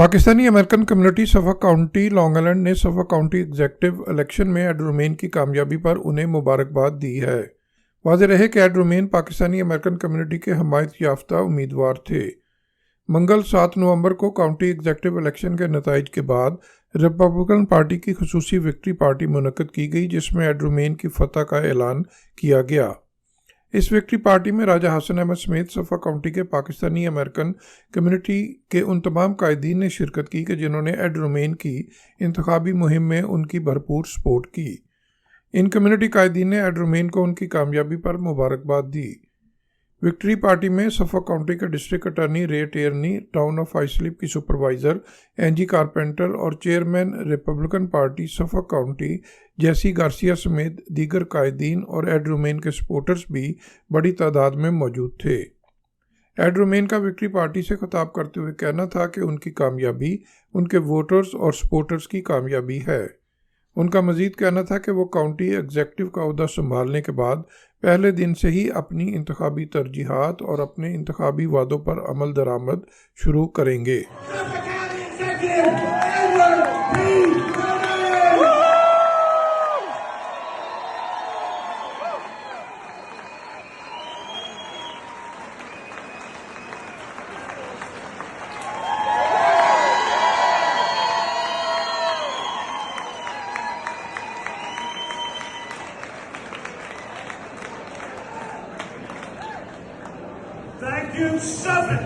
Pakistani American community Suffolk county long island ने Suffolk county executive election में Ed Romaine की कामयाबी पर उन्हें मुबारकबाद दी है। वाज़ेह रहे कि एड रोमेन पाकिस्तानी अमेरिकन कम्युनिटी के हमायत याफ्ता उम्मीदवार थे। मंगल 7 नवंबर को काउंटी एग्जेक्टिव इलेक्शन के नताइज के बाद रिपब्लिकन पार्टी की खुसूसी विक्ट्री पार्टी मुनक्कद की गई, जिसमें एड रोमेन की फतह का ऐलान किया गया। इस विक्ट्री पार्टी में राजा हसन अहमद समेत सफ़क काउंटी के पाकिस्तानी अमेरिकन कम्युनिटी के उन तमाम कायदीन ने शिरकत की कि जिन्होंने एड रोमेन की इंतखाबी मुहिम में उनकी भरपूर सपोर्ट की। इन कम्युनिटी कायदीन ने एड रोमेन को उनकी कामयाबी पर मुबारकबाद दी। विक्ट्री पार्टी में सफ़क काउंटी के डिस्ट्रिक्ट अटॉर्नी रे टेयरनी, टाउन ऑफ आइसलीप की सुपरवाइज़र एंजी कारपेंटर और chairman Republican party Suffolk county जैसी गार्सिया समेत दीगर कायदीन और एड रोमेन के सपोर्टर्स भी बड़ी तादाद में मौजूद थे। एड रोमेन का विक्ट्री पार्टी से खिताब करते हुए कहना था कि उनकी कामयाबी उनके वोटर्स और सपोर्टर्स की कामयाबी है। उनका मज़ीद कहना था कि वो काउंटी एग्जेक्टिव का ओहदा संभालने के बाद पहले दिन से ही अपनी इंतखाबी तरजीहात और अपने इंतखाबी वादों पर अमल दरामद शुरू करेंगे। Thank you, Suffolk.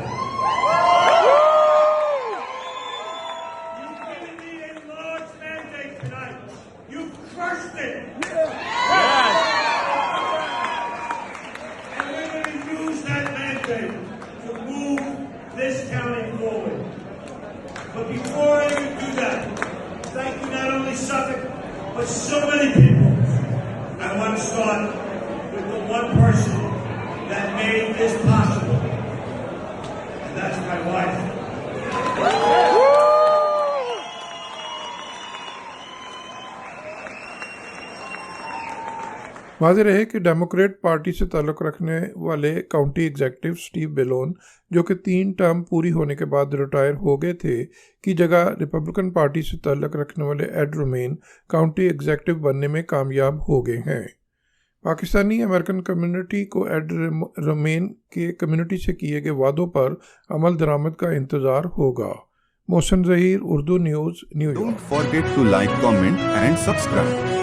You've given me a large mandate tonight. You've crushed it. Yes. And we're going to use that mandate to move this county forward. But before I even do that, thank you not only Suffolk, but so many people. I want to start with the one person that made this possible, and that's my wife. वाज़ेह रहे कि Democrat party से ताल्लुक़ रखने वाले county executive Steve Ballon, जो कि 3 term पूरी होने के बाद रिटायर हो गए थे, की जगह रिपब्लिकन पार्टी से ताल्लुक़ रखने वाले एड रोमेन काउंटी एग्जेक्टिव बनने में कामयाब हो गए हैं। पाकिस्तानी अमेरिकन कम्युनिटी को एड रोमेन के कम्युनिटी से किए गए वादों पर अमल दरामद का इंतज़ार होगा। Mohsin Zaheer, Urdu news, New York. Don't forget to like, comment and subscribe.